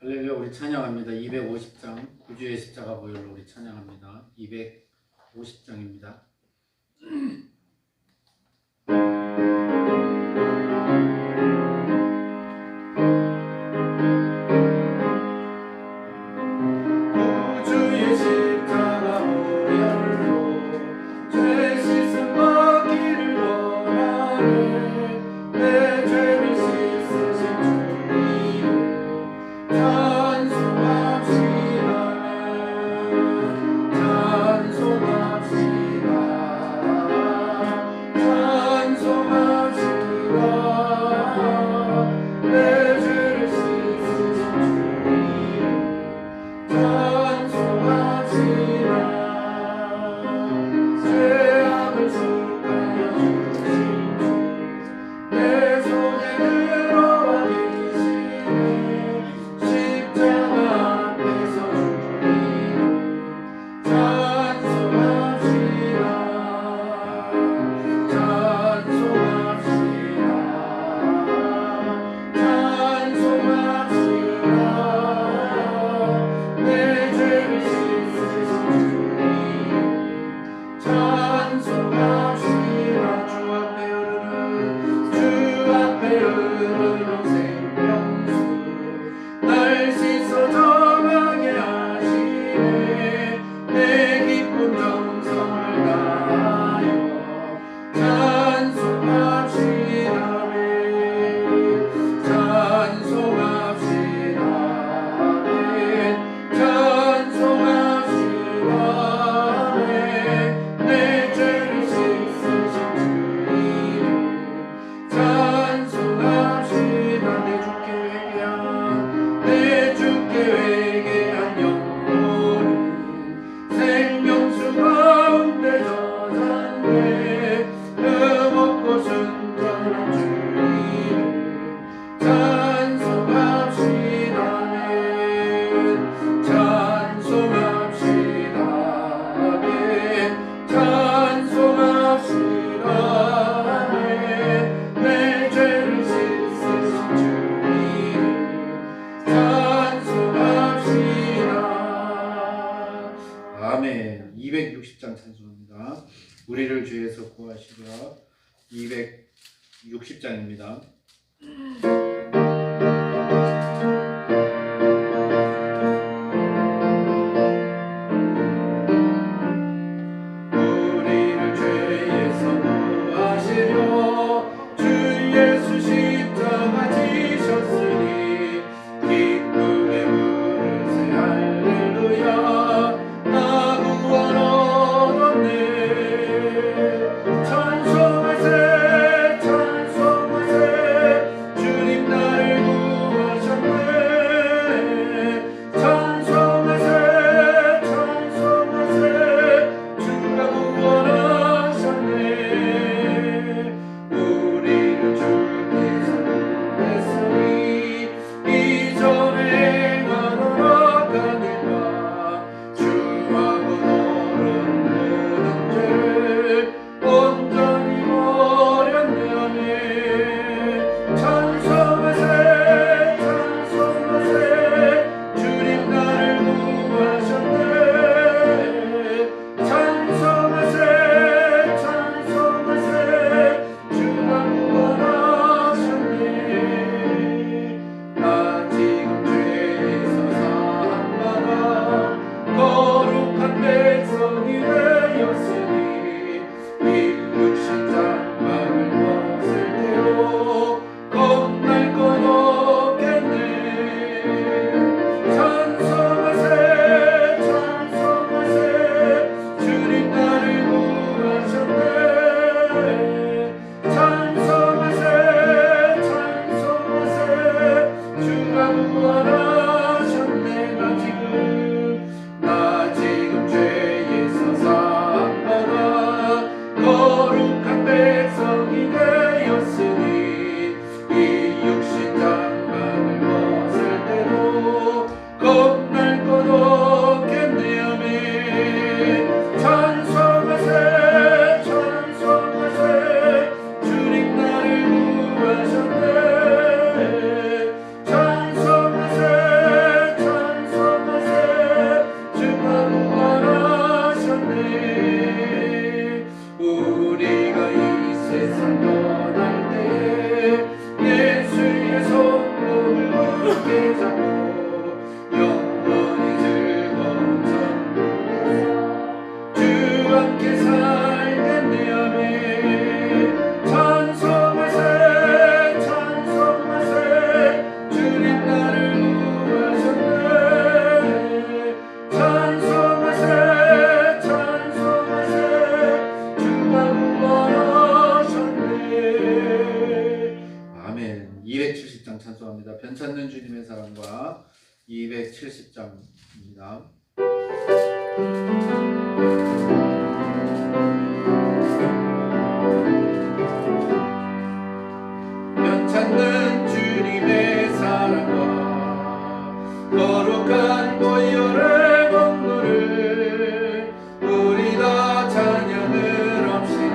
할렐루야. 우리 찬양합니다. 250장 구주의 십자가 보혈로 우리 찬양합니다. 250장입니다. 아멘. 260장 찬송합니다. 우리를 죄에서 구하시려 260장입니다. 찬송하세 주님 찬송합니다. 변찮는 주님의 사랑과 270장입니다. 변찮는 주님의 사랑과 거룩한 보혈의 공로를 우리 다 찬양을 합시다.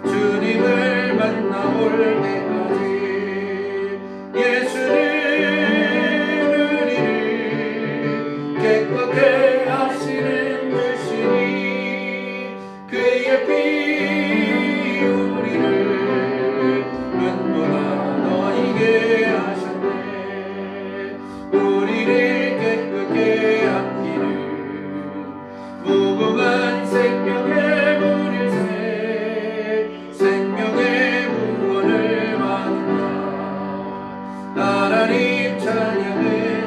주님을 만나올 때까지 예수는 우리를 깨끗게 하시는 주시니 그의 피 우리를 눈보다 너희게 하셨네. 우리를 깨끗게 함기는 무궁한 생명의 물일새 생명의 구원을 받는다. 하나님 찬양을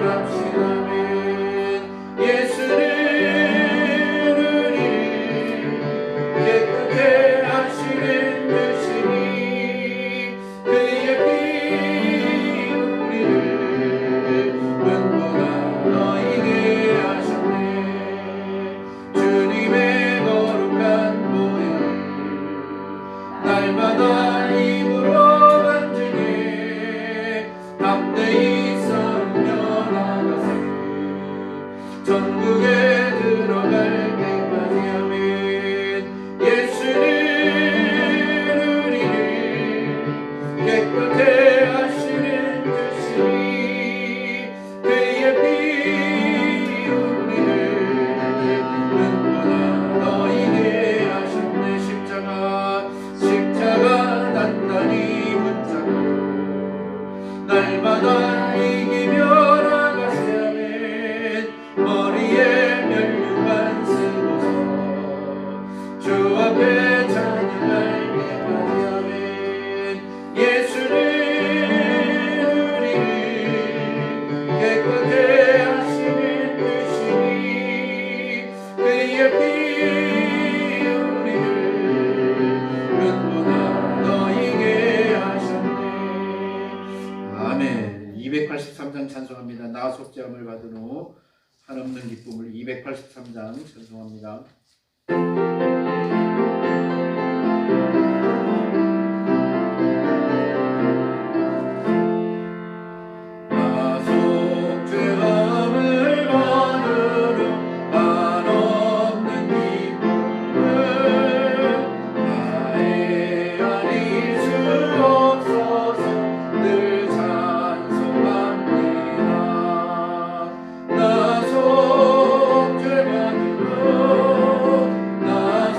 합시다면 예수는 우리를 깨끗게 하시는 주시니 그의 피 우리를 눈보다 너희게 하셨네. 주님의 거룩한 보혈 날마다 입으로 간증해 담대히 싸우며 나가세. 천국에 들어갈 때까지 아멘. 예수는 우리를 깨끗해 하시는 주시니 그의 피 우리를 눈보다 너희게 하셨네. 십자가 단단히 붙잡고 날마다 이기며 나가세 아멘. 머리에 면류관 쓰고서 주 앞에 찬양할 때까지 아멘. 예수는 우리를 깨끗게 하시는 주시니 그의 피 우리를 눈보다 너희게 하셨네. 아멘. 283장 찬송합니다. 나 속죄함을 받은 후 한없는 기쁨을 283장 찬송합니다. 나 속죄함을 받은 후 한없는 기쁨을 나의 아닐 수 없어서 늘 찬송합니다. 나 속죄받은 후 나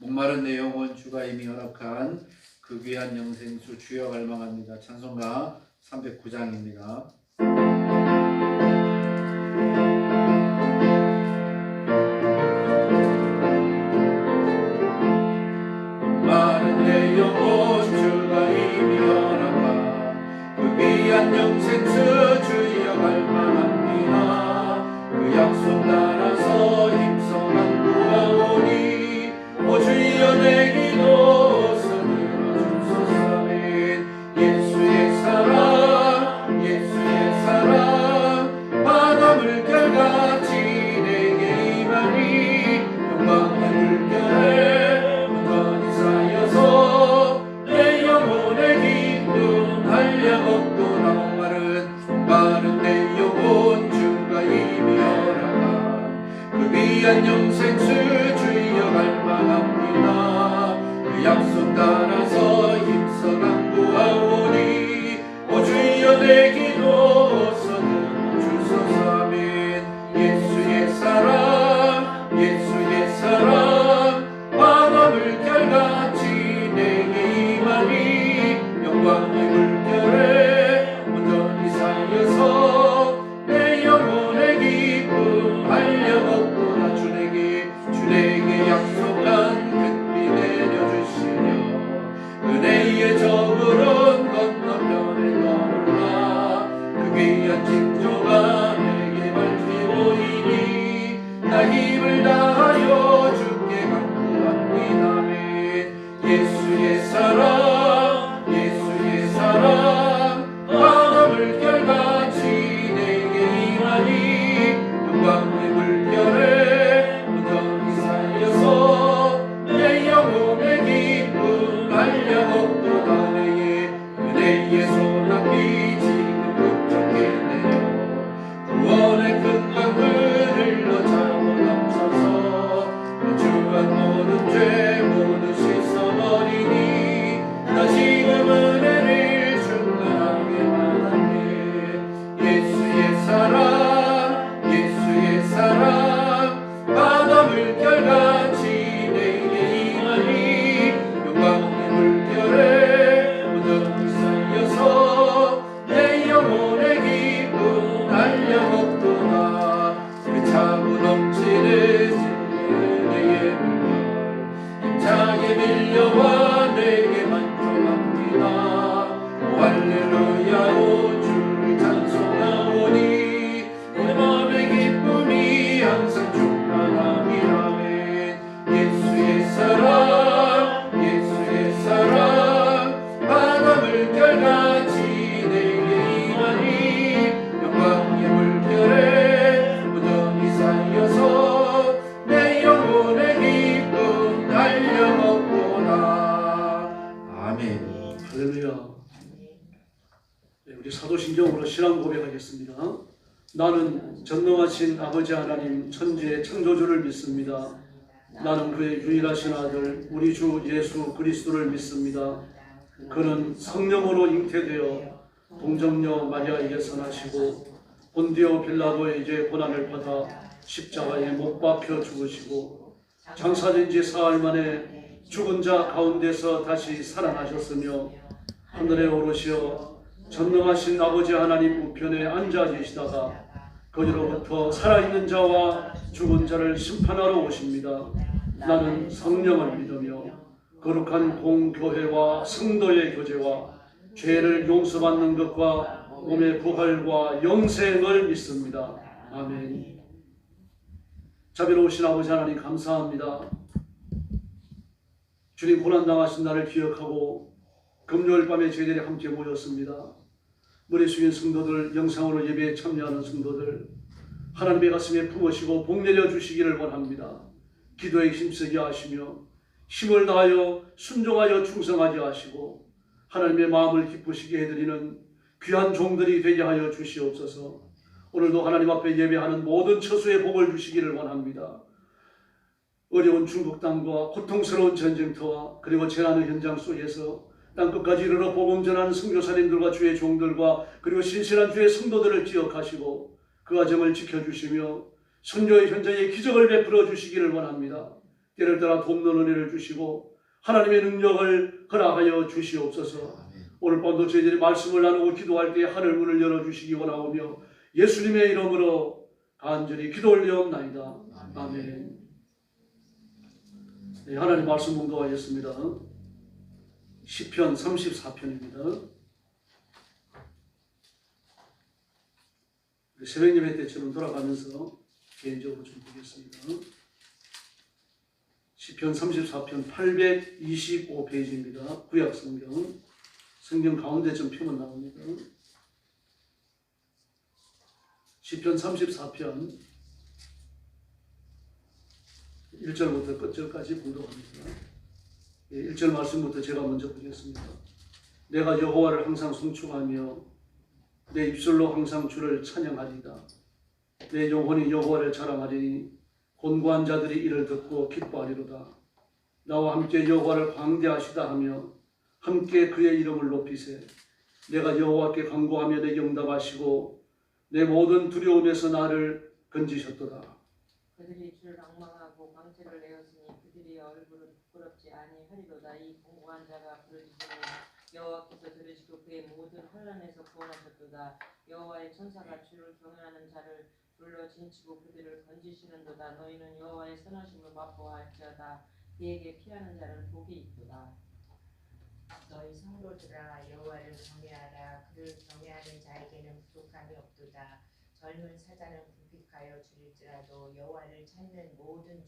목마른 내 영혼 주가 이미 허락한 그 귀한 영생수 주여 갈망합니다. 찬송가 309장입니다. 목마른 내 영혼 주가 이미 허락한 그 귀한 영생수 주여 갈망합니다. 그 약속 따라서 힘써 간구하오니 오 주여 내 기도 들어주소서. 아멘. 예수의 사랑 예수의 사랑 바다 물결같이 내게 임하니 영광의 물결에 온전히 쌓여서 내 영혼의 기쁨 한량없도다. 목마른 내 영혼 주가 이미 허락한 그 귀한 영생수 주여 갈망합니다. 그 약속 따라서 힘써 간구하오니 오 주여 내 기도 들어주소서. 아멘. 예수의 사랑 예수의 사랑 바다 물결같이 내게 임하니 영광의 물결에 온전히 쌓여서 내 영혼의 기쁨 한량없도다. 주에게 약속한 금비 내려주시며 은혜의 저물은 건너편에 떠올라 그 귀한 징조가 내게 밝히 보이니 나 힘을 다하여 주께 간구합니다. 아멘. 예수의 사랑 예수의 사랑 바다 물결같이 내게 임하니 영광의 물결에 온전히 쌓여서 내 영혼의 기쁨 한량없도다. 내게 은혜의 소낙비 지금 급작게 내려 구원의 큰 강물 흘러 차고 넘쳐서 무주한 모든 죄 모두 씻어버리니 나 지금 은혜를 충만하게 받았네. 예수의 사랑 예수의 사랑 바다 물결같이 내게 임하니 영광의 물결에 온전히 쌓여서 내 영혼의 기쁨 한량없도다. 그 차고 넘치는 진리의 물결 힘차게 밀려와 내게 만족합니다. 오 할렐루야 오 주를 찬송하오니 내 마음의 기쁨이 항상 충만함이라. 아멘. 예수의 사랑 예수의 사랑 바다 물결같이 내게 임하니 영광의 물결에 온전히 쌓여서 내 영혼의 기쁨 한량없도다. 아멘. 할렐루야. 네, 우리 사도신경으로 신앙 고백하겠습니다. 나는 전능하신 아버지 하나님 천지의 창조주를 믿습니다. 나는 그의 유일하신 아들 우리 주 예수 그리스도를 믿습니다. 그는 성령으로 잉태되어 동정녀 마리아에게서 나시고 본디오 빌라도에게 고난을 받아 십자가에 못 박혀 죽으시고 장사된 지 사흘 만에 죽은 자 가운데서 다시 살아나셨으며 하늘에 오르시어 전능하신 아버지 하나님 우편에 앉아 계시다가 거기로부터 살아있는 자와 죽은 자를 심판하러 오십니다. 나는 성령을 믿으며 거룩한 공교회와 성도의 교제와 죄를 용서받는 것과 몸의 부활과 영생을 믿습니다. 아멘. 자비로우신 아버지 하나님 감사합니다. 주님 고난당하신 날을 기억하고 금요일 밤에 저희들이 함께 모였습니다. 머리 숙인 성도들, 영상으로 예배에 참여하는 성도들 하나님의 가슴에 품으시고 복 내려주시기를 원합니다. 기도에 힘쓰게 하시며 힘을 다하여 순종하여 충성하게 하시고 하나님의 마음을 기쁘시게 해드리는 귀한 종들이 되게 하여 주시옵소서. 오늘도 하나님 앞에 예배하는 모든 처수의 복을 주시기를 원합니다. 어려운 중국 땅과 고통스러운 전쟁터와 그리고 재난의 현장 속에서 땅끝까지 이르러 복음 전하는 선교사님들과 주의 종들과 그리고 신실한 주의 성도들을 기억하시고 그 과정을 지켜주시며 선교의 현장에 기적을 베풀어 주시기를 원합니다. 때를 따라 돕는 은혜를 주시고 하나님의 능력을 허락하여 주시옵소서. 아멘. 오늘 밤도 저희들이 말씀을 나누고 기도할 때 하늘 문을 열어주시기 원하오며 예수님의 이름으로 간절히 기도 올려옵나이다. 아멘. 네, 하나님 말씀 공독하겠습니다. 시편 34편입니다. 새벽 예배 때처럼 돌아가면서 개인적으로 좀 보겠습니다. 시편 34편 825페이지입니다. 구약 성경. 성경 가운데 좀 펴면 나옵니다. 시편 34편 1절부터 끝절까지 공독합니다. 1절 말씀부터 제가 먼저 보겠습니다. 내가 여호와를 항상 송축하며 내 입술로 항상 주를 찬양하리이다. 내 영혼이 여호와를 자랑하리니 곤고한 자들이 이를 듣고 기뻐하리로다. 나와 함께 여호와를 광대하시다 하며 함께 그의 이름을 높이세. 내가 여호와께 간구하며 내게 응답하시고 내 모든 두려움에서 나를 건지셨도다. 그들이 주를 앙망하고 광채를 내었으니 그들의 얼굴은 부끄럽지 아니하리로다. 이 공고한 자가 부르짖으니 여호와께서 들으시고 그의 모든 환난에서 구원하셨도다. 여호와의 천사가 주를 경외하는 자를 불러 진치고 그들을 건지시는도다. 너희는 여호와의 선하심을 맛보아할지어다. 그에게 피하는 자는 복이 있도다. 너희 성도들아 여호와를 경외하라. 그를 경외하는 자에게는 부족함이 없도다. 젊은 사자는 굴픽하여 줄일지라도 여호와를 찾는 모든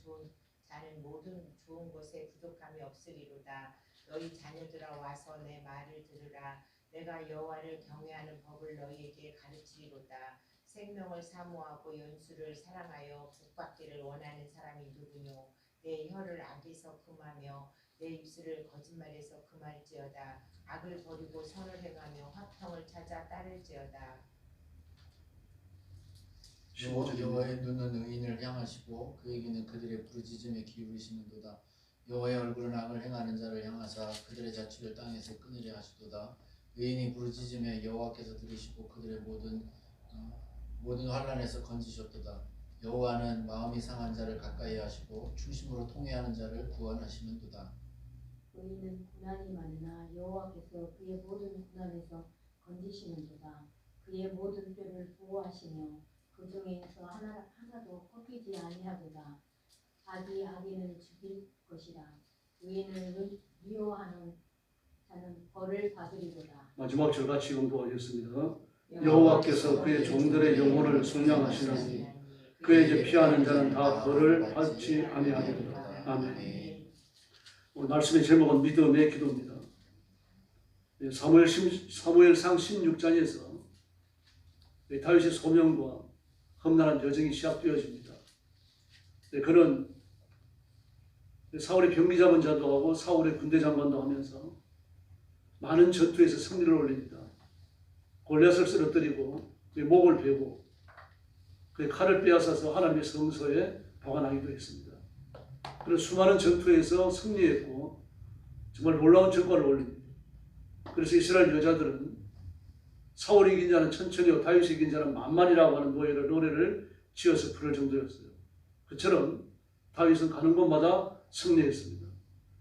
자는 모든 좋은 곳에 부족함이 없으리로다. 너희 자녀들아 와서 내 말을 들으라. 내가 여호와를 경외하는 법을 너희에게 가르치리로다. 생명을 사모하고 연수를 사랑하여 복받기를 원하는 사람이 누구뇨? 내 혀를 악에서 금하며 내 입술을 거짓말에서 금할지어다. 악을 버리고 선을 행하며 화평을 찾아 따를지어다. 여호와의 눈은 의인을 향하시고 그에게는 그들의 부르짖음에 기울이시는도다. 여호와의 얼굴은 악을 행하는 자를 향하사 그들의 자취를 땅에서 끊으려 하시도다. 의인이 부르짖음에 여호와께서 들으시고 그들의 모든 환난에서 건지셨도다. 여호와는 마음이 상한 자를 가까이 하시고 중심으로 통회하는 자를 구원하시는도다. 의인은 고난이 많으나 여호와께서 그의 모든 고난에서 건지시는도다. 그의 모든 뼈를 보호하시며 그 중에서 하나도 꺾이지 아니하도다. 악이 악인을 죽일 것이라. 의인을 미워하는 자는 벌을 받으리로다. 마지막 절 같이 공독하겠습니다. 여호와께서 그의 종들의 영혼을 속량하시나니 그에게 피하는 자는 다 벌을 받지 아니하리로다. 아멘. 오늘 말씀의 제목은 믿음의 기도입니다. 사무엘상 16장에서 다윗의 소명과 험난한 여정이 시작되어집니다. 그는 사울의 병기 잡은 자도 하고 사울의 군대 장관도 하면서 많은 전투에서 승리를 올립니다. 골리앗을 쓰러뜨리고 그의 목을 베고 그의 칼을 빼앗아서 하나님의 성소에 보관하기도 했습니다. 그런 수많은 전투에서 승리했고 정말 놀라운 전과를 올립니다. 그래서 이스라엘 여자들은 사울이 이긴 자는 천천히요 다윗이 이긴 자는 만만이라고 하는 노래를 지어서 부를 정도였어요. 그처럼 다윗은 가는 곳마다 승리했습니다.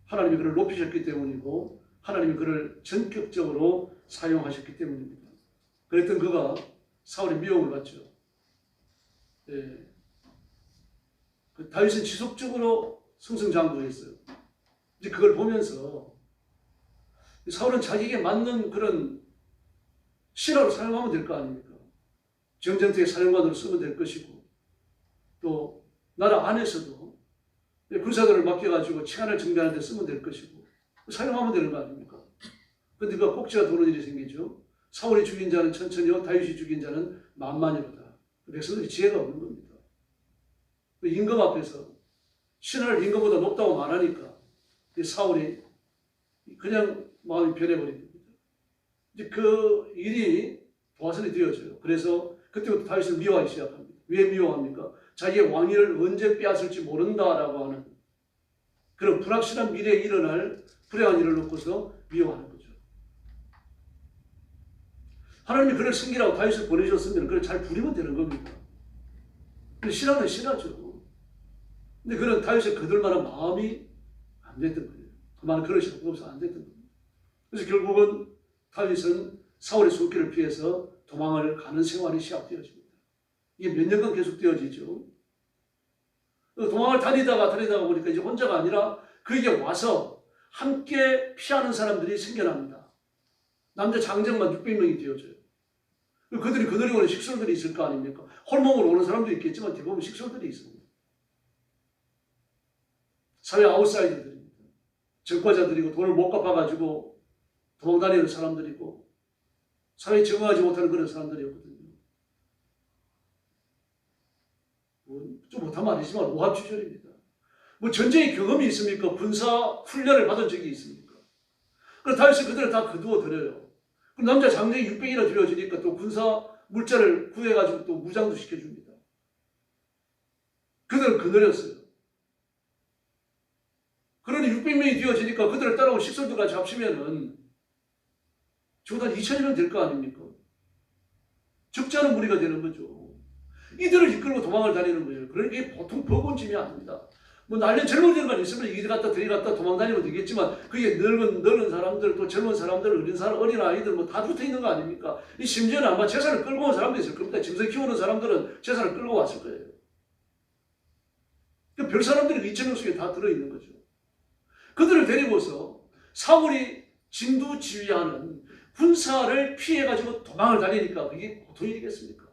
하나님이 그를 높이셨기 때문이고 하나님이 그를 전격적으로 사용하셨기 때문입니다. 그랬던 그가 사울의 미움을 받죠. 다윗은 지속적으로 승승장구했어요. 이제 그걸 보면서 사울은 자기에게 맞는 그런 신하로 사용하면 될 거 아닙니까? 정전투의 사령관으로 쓰면 될 것이고 또 나라 안에서도 군사들을 맡겨가지고 치안을 정비하는 데 쓰면 될 것이고 사용하면 되는 거 아닙니까? 그런데 그 꼭지가 도는 일이 생기죠. 사울이 죽인 자는 천천히요 다윗이 죽인 자는 만만이로다. 백성들이 지혜가 없는 겁니다. 임금 앞에서 신하를 임금보다 높다고 말하니까 사울이 그냥 마음이 변해버린 겁니다. 이제 그 일이 도화선이 되어져요. 그래서 그때부터 다윗을 미워하기 시작합니다. 왜 미워합니까? 자기의 왕위를 언제 빼앗을지 모른다라고 하는 그런 불확실한 미래에 일어날 불행한 일을 놓고서 미워하는 거죠. 하나님이 그를 섬기라고 다윗을 보내셨으면 그걸 잘 부리면 되는 겁니다. 근데 신하는 신하죠. 근데 그는 다윗의 그들만한 마음이 안 됐던 거예요. 그만한 그릇이 없어서 안 됐던 거예요. 그래서 결국은 다윗은 사울의 손길을 피해서 도망을 가는 생활이 시작되어집니다. 이게 몇 년간 계속되어지죠. 도망을 다니다가 보니까 이제 혼자가 아니라 그에게 와서 함께 피하는 사람들이 생겨납니다. 남자 장정만 600명이 되어져요. 그들이 오는 식솔들이 있을 거 아닙니까? 홀몸으로 오는 사람도 있겠지만 대부분 식솔들이 있습니다. 사회 아웃사이더들입니다. 전과자들이고 돈을 못 갚아가지고 도망다니는 사람들이고 사회에 적응하지 못하는 그런 사람들이었거든요. 좀 못한 말이지만 오합지졸입니다. 뭐 전쟁의 경험이 있습니까? 군사 훈련을 받은 적이 있습니까? 그래서 다윗은 그들을 다 거두어 들여요. 그럼 남자 장정이 600이나 들여지니까 또 군사 물자를 구해가지고 또 무장도 시켜줍니다. 그들을 거느렸어요. 그러니 600명이 되어지니까 그들을 따라온 식솔들까지 합치면은 적어도 한 2000여 명 될 거 아닙니까? 적지 않은 무리가 되는 거죠. 이들을 이끌고 도망을 다니는 거예요. 그러니까 이게 보통 버거운 짐이 아닙니다. 뭐 날려 젊은 애들만 있으면 이리 갔다 저리 갔다 도망 다니면 되겠지만 그게 늙은 사람들 또 젊은 사람들 어린 아이들 뭐 다 붙어 있는 거 아닙니까? 이 심지어는 아마 재산을 끌고 온 사람도 있을 겁니다. 짐승 키우는 사람들은 재산을 끌고 왔을 거예요. 그 별 사람들이 2000명 속에 다 들어있는 거죠. 그들을 데리고서 사울이 진두지휘하는 군사를 피해가지고 도망을 다니니까 그게 보통 일이겠습니까?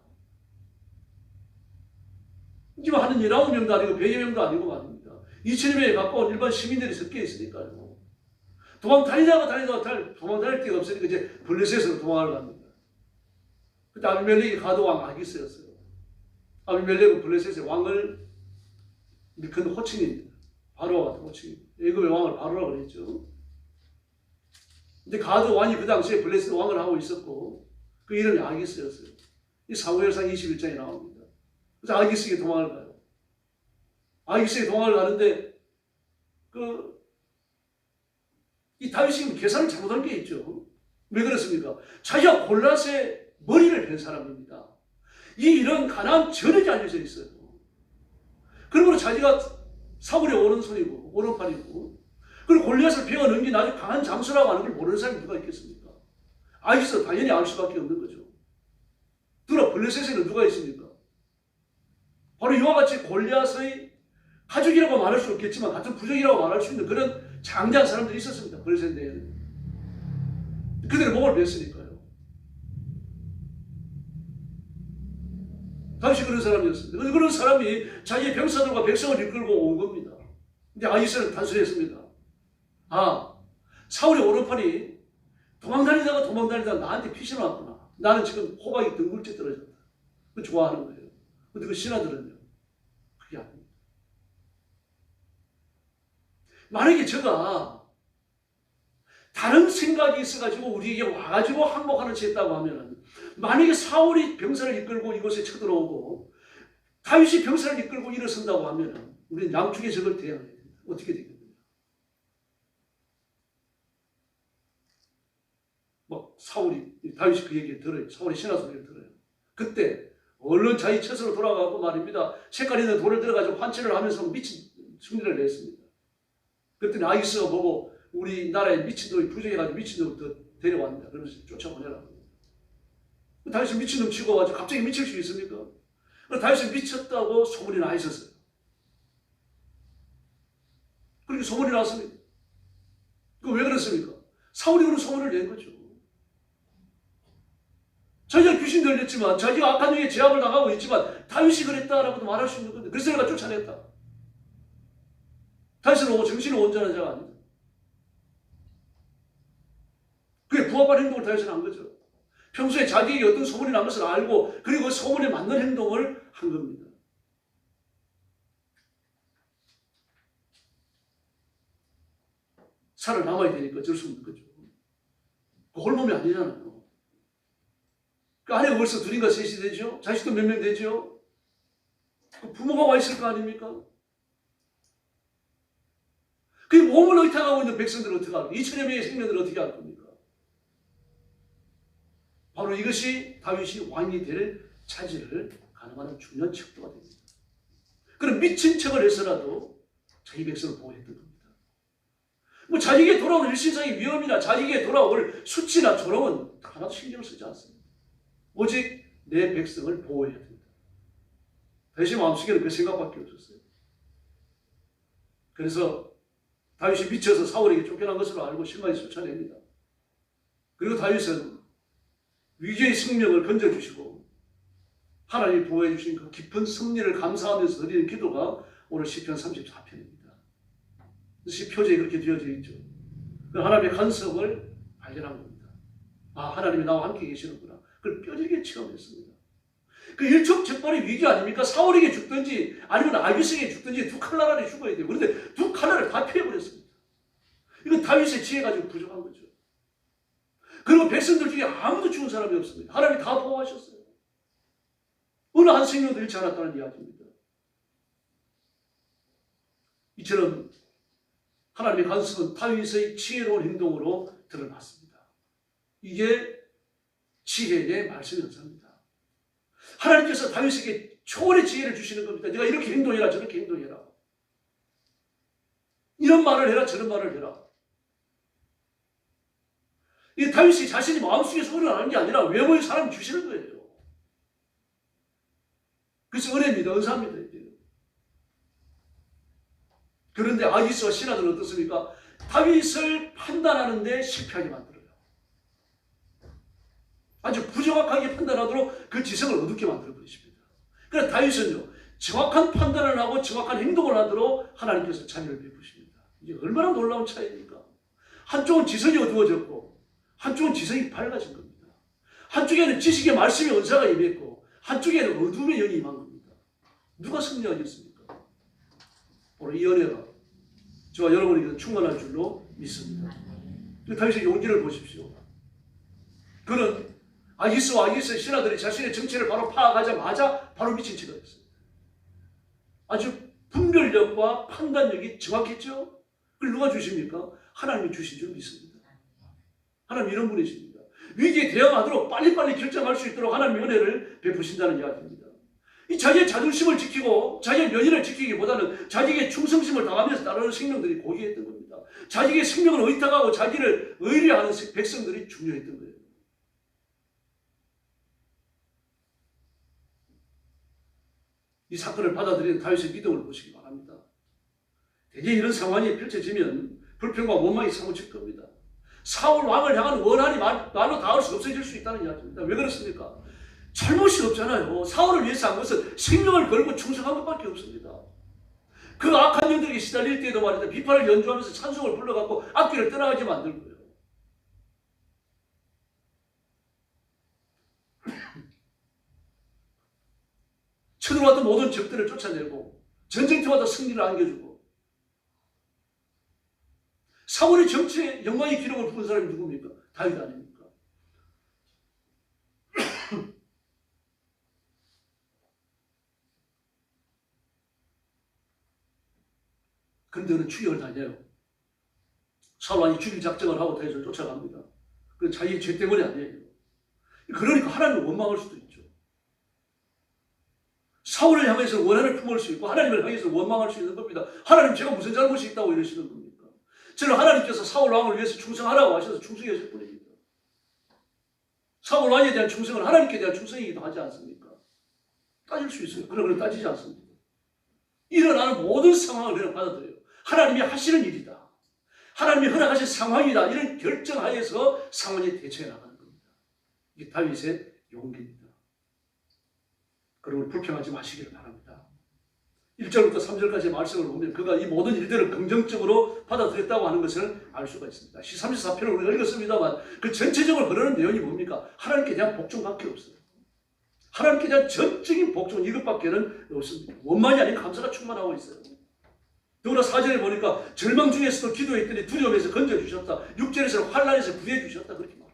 지금 하는 19명도 아니고 100여 명도 아니고 말입니다. 2000여 명에 가까운 일반 시민들이 섞여 있으니까요. 도망 다니다가 도망 다닐 데가 없으니까 이제 블레셋으로 도망을 갑니다. 그때 아비멜렉이 가도왕 아기스였어요. 아비멜렉은 블레셋의 왕을 일컫는 호칭입니다. 바로와 같은 호칭입니다. 애굽의 왕을 바로라고 그랬죠. 근데 가드 왕이 그 당시에 블레셋 왕을 하고 있었고 그 이름이 아기스였어요. 이 사무엘상 21장에 나옵니다. 그래서 아기스에게 도망을 가요. 아기스에게 도망을 가는데 이 다윗이 계산을 잘못한 게 있죠. 왜 그렇습니까? 자기가 골리앗의 머리를 벤 사람입니다. 이 일은 가나안 전역에 알려져 있어요. 그러므로 자기가 사울의 오른손이고 오른팔이고 그리고 골리앗을 베어 넘긴 아주 강한 장수라고 하는 걸 모르는 사람이 누가 있겠습니까? 아기스 당연히 알 수밖에 없는 거죠. 들어 블레셋에는 누가 있습니까? 바로 이와 같이 골리앗의 가족이라고 말할 수 없겠지만 같은 부족이라고 말할 수 있는 그런 장대한 사람들이 있었습니다. 블레셋 내에는. 그들의 목을 뺐으니까요. 당시 그런 사람이었습니다. 그런 사람이 자기의 병사들과 백성을 이끌고 온 겁니다. 근데 아기스는 단순했습니다. 사울의 오른팔이 도망다니다가 나한테 피신을 왔구나. 나는 지금 호박이 덩굴째 떨어졌다. 그 좋아하는 거예요. 근데 그 신하들은요. 그게 아닙니다. 만약에 제가 다른 생각이 있어가지고 우리에게 와가지고 항복하는 채 했다고 하면 만약에 사울이 병사를 이끌고 이곳에 쳐들어오고 다윗이 병사를 이끌고 일어선다고 하면 우리는 양쪽에 적을 대항해야 됩니다. 어떻게 되겠느냐. 다윗이 그 얘기를 들어요. 사울의 신하 소리를 들어요. 그때 얼른 자기 처소로 돌아가고 말입니다. 색깔 있는 돌을 들어가지고 환치를 하면서 미친 승리를 냈습니다. 그랬더니 아기스가 보고 우리 나라에 미친놈이 부정해가지고 미친놈을 더 데려왔습니다. 그러면서 쫓아보내라고. 다윗이 미친놈 치고 와가지고 갑자기 미칠 수 있습니까? 다윗이 미쳤다고 소문이 나 있었어요. 그렇게 소문이 났습니다. 그 왜 그랬습니까? 사울이 그런 소문을 낸 거죠. 자기가 귀신 들렸지만 자기가 악한 중에 제압을 당하고 있지만 다윗이 그랬다라고도 말할 수 있는 건데 그래서 내가 쫓아냈다. 다윗은 정신이 온전한 자가 아니다. 그게 부합한 행동을 다윗은 한 거죠. 평소에 자기에게 어떤 소문이 난 것을 알고 그리고 그 소문에 맞는 행동을 한 겁니다. 살아남아야 되니까 어쩔 수 없는 거죠. 그 홀몸이 아니잖아요. 그 아내가 벌써 둘인가 셋이 되죠? 자식도 몇 명 되죠? 그 부모가 와 있을 거 아닙니까? 그 몸을 의탁하고 있는 백성들을 어떻게 할까? 2000여 명의 생명들을 어떻게 할 겁니까? 바로 이것이 다윗이 왕이 될 차지를 가능한 중요한 척도가 됩니다. 그런 미친 척을 해서라도 자기 백성을 보호했던 겁니다. 뭐 자기에게 돌아올 일신상의 위험이나 자기에게 돌아올 수치나 조롱은 하나도 신경을 쓰지 않습니다. 오직 내 백성을 보호해야 된다. 다윗의 마음속에는 그 생각밖에 없었어요. 그래서 다윗이 미쳐서 사울에게 쫓겨난 것으로 알고 신랑이 쫓아냅니다. 그리고 다윗은 위기의 생명을 건져주시고 하나님이 보호해 주신 그 깊은 섭리를 감사하면서 드리는 기도가 오늘 시편 34편입니다. 시표제에 그렇게 되어져 있죠. 하나님의 간섭을 발견한 겁니다. 아, 하나님이 나와 함께 계시는구나. 그걸 뼈저리게 체험했습니다. 그 일촉즉발의 위기 아닙니까? 사울에게 죽든지 아니면 아비스에게 죽든지 두 칼날 안에 죽어야 돼요. 그런데 두 칼날을 다 피해버렸습니다. 이건 다윗의 지혜 가지고 부족한 거죠. 그리고 백성들 중에 아무도 죽은 사람이 없습니다. 하나님이 다 보호하셨어요. 어느 한 생명도 잃지 않았다는 이야기입니다. 이처럼 하나님의 간섭은 다윗의 지혜로운 행동으로 드러났습니다. 이게 지혜의 말씀 연사입니다. 하나님께서 다윗에게 초월의 지혜를 주시는 겁니다. 네가 이렇게 행동해라, 저렇게 행동해라. 이런 말을 해라, 저런 말을 해라. 이게 다윗이 자신이 마음속에서 어려나는 게 아니라 외모의 사람이 주시는 거예요. 그래서 은혜입니다. 은사입니다. 그런데 아기스와 신하들은 어떻습니까? 다윗을 판단하는데 실패하게 만들어요. 아주 부정확하게 판단하도록 그 지성을 어둡게 만들어버리십니다. 그래서 다윗은요, 정확한 판단을 하고 정확한 행동을 하도록 하나님께서 자녀를 베푸십니다. 이게 얼마나 놀라운 차이입니까? 한쪽은 지성이 어두워졌고 한쪽은 지성이 밝아진 겁니다. 한쪽에는 지식의 말씀의 은사가 임했고 한쪽에는 어둠의 영이 임한 겁니다. 누가 승리하겠습니까? 오늘 이 은혜가 저와 여러분에게 충만할 줄로 믿습니다. 다윗의 용기를 보십시오. 그는 아기스와 아기스의 신하들이 자신의 정체를 바로 파악하자마자 바로 미친 척을 했습니다. 아주 분별력과 판단력이 정확했죠? 그걸 누가 주십니까? 하나님이 주신 줄 믿습니다. 하나님 이런 분이십니다. 위기에 대응하도록 빨리빨리 결정할 수 있도록 하나님의 은혜를 베푸신다는 이야기입니다. 이 자기의 자존심을 지키고 자기의 면위를 지키기보다는 자기에게 충성심을 다하면서 따르는 생명들이 고귀했던 겁니다. 자기의 생명을 의탁하고 자기를 의뢰하는 백성들이 중요했던 거예요. 이 사건을 받아들이는 다윗의 믿음을 보시기 바랍니다. 대개 이런 상황이 펼쳐지면 불평과 원망이 사무칠 겁니다. 사울 왕을 향한 원한이 말로 닿을 수 없어질 수 있다는 이야기입니다. 왜 그렇습니까? 잘못이 없잖아요. 사울을 위해서 한 것은 생명을 걸고 충성한 것밖에 없습니다. 그 악한 영들에게 시달릴 때에도 말이다. 비판을 연주하면서 찬송을 불러갖고 앞길을 떠나가게 만든 거예요. 쳐들어왔던 모든 적들을 쫓아내고 전쟁터마다 승리를 안겨주고 사울의 정치에 영광의 기록을 부른 사람이 누굽니까? 다윗 아닙니까? 그런데 그는 추격을 다녀요. 사울 왕이 죽일 작정을 하고 다윗을 쫓아갑니다. 그건 자기의 죄 때문이 아니에요. 그러니까 하나님을 원망할 수도 있죠. 사울을 향해서 원한을 품을 수 있고 하나님을 향해서 원망할 수 있는 겁니다. 하나님 제가 무슨 잘못이 있다고 이러시는 겁니까? 저는 하나님께서 사울 왕을 위해서 충성하라고 하셔서 충성했을 뿐입니다. 사울 왕에 대한 충성은 하나님께 대한 충성이기도 하지 않습니까? 따질 수 있어요. 그러나 따지지 않습니다. 일어나는 모든 상황을 그냥 받아들여요. 하나님이 하시는 일이다. 하나님이 허락하신 상황이다. 이런 결정하에서 상황에 대처해 나가는 겁니다. 이게 다윗의 용기입니다. 그러므로 불평하지 마시기를 바랍니다. 1절부터 3절까지의 말씀을 보면 그가 이 모든 일들을 긍정적으로 받아들였다고 하는 것을 알 수가 있습니다. 34편을 우리가 읽었습니다만 그 전체적으로 흐르는 내용이 뭡니까? 하나님께 대한 복종밖에 없어요. 하나님께 대한 전적인 복종 이것밖에는 없습니다. 원만이 아닌 감사가 충만하고 있어요. 더구나 4절에 보니까 절망 중에서도 기도했더니 두려움에서 건져주셨다. 6절에서는 환난에서 구해주셨다. 그렇게 말합니다.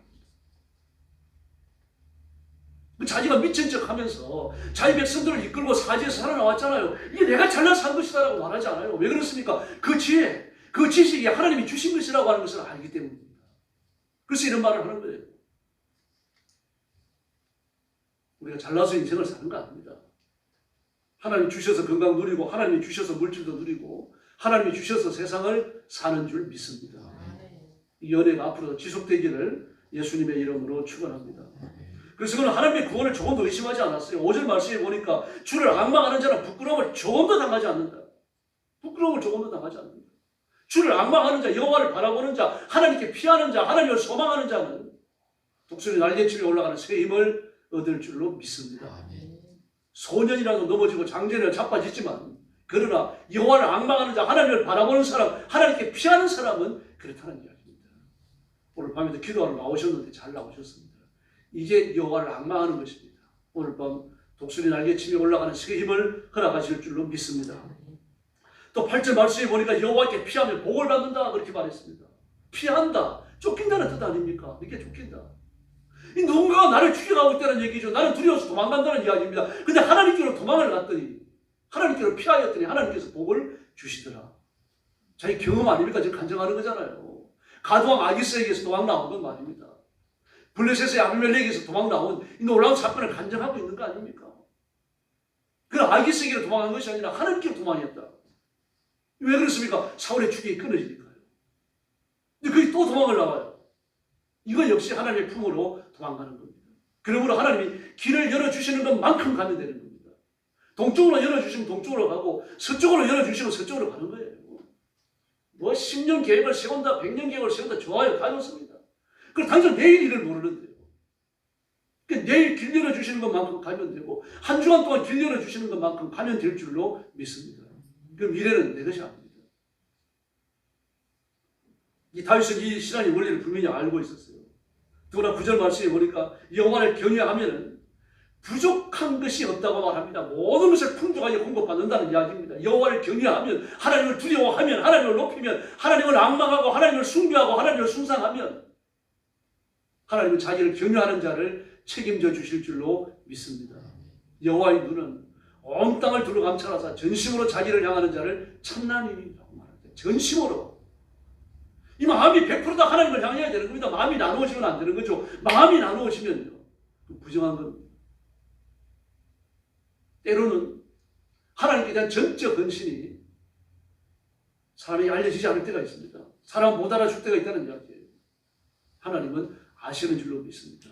자기가 미친 척 하면서 자기 백성들을 이끌고 사지에서 살아나왔잖아요. 이게 내가 잘나서 한 것이다라고 말하지 않아요. 왜 그렇습니까? 그 지혜, 그 지식이 하나님이 주신 것이라고 하는 것을 알기 때문입니다. 그래서 이런 말을 하는 거예요. 우리가 잘나서 인생을 사는 거 아닙니다. 하나님 주셔서 건강 누리고 하나님이 주셔서 물질도 누리고 하나님이 주셔서 세상을 사는 줄 믿습니다. 이 연애가 앞으로 지속되기를 예수님의 이름으로 축원합니다. 그래서 그는 하나님의 구원을 조금도 의심하지 않았어요. 5절 말씀에 보니까 주를 악망하는 자는 부끄러움을 조금도 당하지 않는다. 부끄러움을 조금도 당하지 않는다. 주를 악망하는 자, 여호와를 바라보는 자, 하나님께 피하는 자, 하나님을 소망하는 자는 독수리 날개치며 올라가는 새 힘을 얻을 줄로 믿습니다. 소년이라도 넘어지고 장전이라도 자빠지지만 그러나 여호와를 악망하는 자, 하나님을 바라보는 사람, 하나님께 피하는 사람은 그렇다는 이야기입니다. 오늘 밤에도 기도하러 나오셨는데 잘 나오셨습니다. 이제 여호와를 악망하는 것입니다. 오늘 밤 독수리 날개치며 올라가는 새 힘을 허락하실 줄로 믿습니다. 또 8절 말씀에 보니까 여호와께 피하면 복을 받는다 그렇게 말했습니다. 피한다, 쫓긴다는 뜻 아닙니까? 이렇게 쫓긴다. 이 누군가가 나를 죽여가고 있다는 얘기죠. 나는 두려워서 도망간다는 이야기입니다. 근데 하나님께로 도망을 갔더니 하나님께로 피하였더니 하나님께서 복을 주시더라. 자기 경험 아닙니까? 지금 간증하는 거잖아요. 가두왕 아기스에게서 도망 나온 건 말입니다. 블레셋의 아비멜렉에게서 도망 나온 이 놀라운 사건을 간증하고 있는 거 아닙니까? 그 아기스에게로 도망한 것이 아니라 하나님께로 도망했다. 왜 그렇습니까? 사울의 죽이 끊어지니까요. 근데 그게 또 도망을 나와요. 이건 역시 하나님의 품으로 도망가는 겁니다. 그러므로 하나님이 길을 열어주시는 것만큼 가면 되는 겁니다. 동쪽으로 열어주시면 동쪽으로 가고 서쪽으로 열어주시면 서쪽으로 가는 거예요. 뭐 10년 계획을 세운다, 100년 계획을 세운다, 좋아요. 다 좋습니다. 그럼 당장 내일 일을 모르는데요. 그러니까 내일 길 열어주시는 것만큼 가면 되고 한 주간 동안 길 열어주시는 것만큼 가면 될 줄로 믿습니다. 그럼 미래는 내 것이 아닙니다. 이 다윗은 이 신앙의 원리를 분명히 알고 있었어요. 더구나 9절 말씀에 보니까 여호와를 경외하면 부족한 것이 없다고 말합니다. 모든 것을 풍족하게 공급받는다는 이야기입니다. 여호와를 경외하면, 하나님을 두려워하면, 하나님을 높이면, 하나님을 악망하고 하나님을 숭배하고 하나님을 숭상하면 하나님은 자기를 경외하는 자를 책임져 주실 줄로 믿습니다. 여호와의 눈은 온 땅을 둘러 감찰하사 전심으로 자기를 향하는 자를 참나님이라고 말합니다. 전심으로. 이 마음이 100% 다 하나님을 향해야 되는 겁니다. 마음이 나누어지면 안 되는 거죠. 마음이 나누어지면요, 부정한 겁니다. 때로는 하나님께 대한 전적 헌신이 사람에게 알려지지 않을 때가 있습니다. 사람 못 알아줄 때가 있다는 이야기예요. 하나님은 아시는 줄로 믿습니다.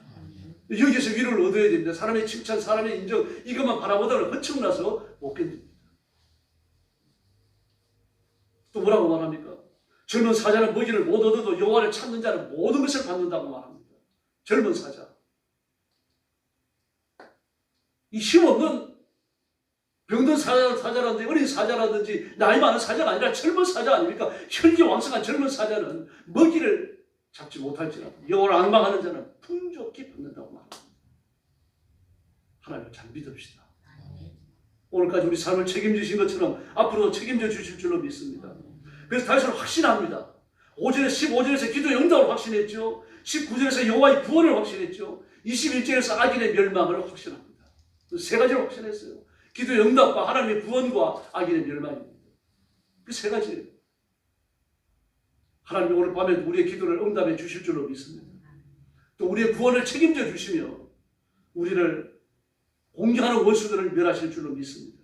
여기서 위로를 얻어야 됩니다. 사람의 칭찬, 사람의 인정, 이것만 바라보다가 허청나서 못 견딥니다. 또 뭐라고 말합니까? 젊은 사자는 먹이를 못 얻어도 여호와를 찾는 자는 모든 것을 받는다고 말합니다. 젊은 사자. 이 힘없는 병든 사자라든지 어린 사자라든지 나이 많은 사자가 아니라 젊은 사자 아닙니까? 혈기왕성한 젊은 사자는 먹이를 잡지 못할지라도 여호와를 악망하는 자는 풍족히 받는다고 말합니다. 하나님을 잘 믿읍시다. 오늘까지 우리 삶을 책임지신 것처럼 앞으로도 책임져 주실 줄로 믿습니다. 그래서 다윗은 확신합니다. 15절에서 기도의 응답을 확신했죠. 19절에서 여호와의 구원을 확신했죠. 21절에서 악인의 멸망을 확신합니다. 세 가지를 확신했어요. 기도의 응답과 하나님의 구원과 악인의 멸망입니다. 그 세 가지예요. 하나님이 오늘 밤에 우리의 기도를 응답해 주실 줄로 믿습니다. 또 우리의 구원을 책임져 주시며 우리를 공격하는 원수들을 멸하실 줄로 믿습니다.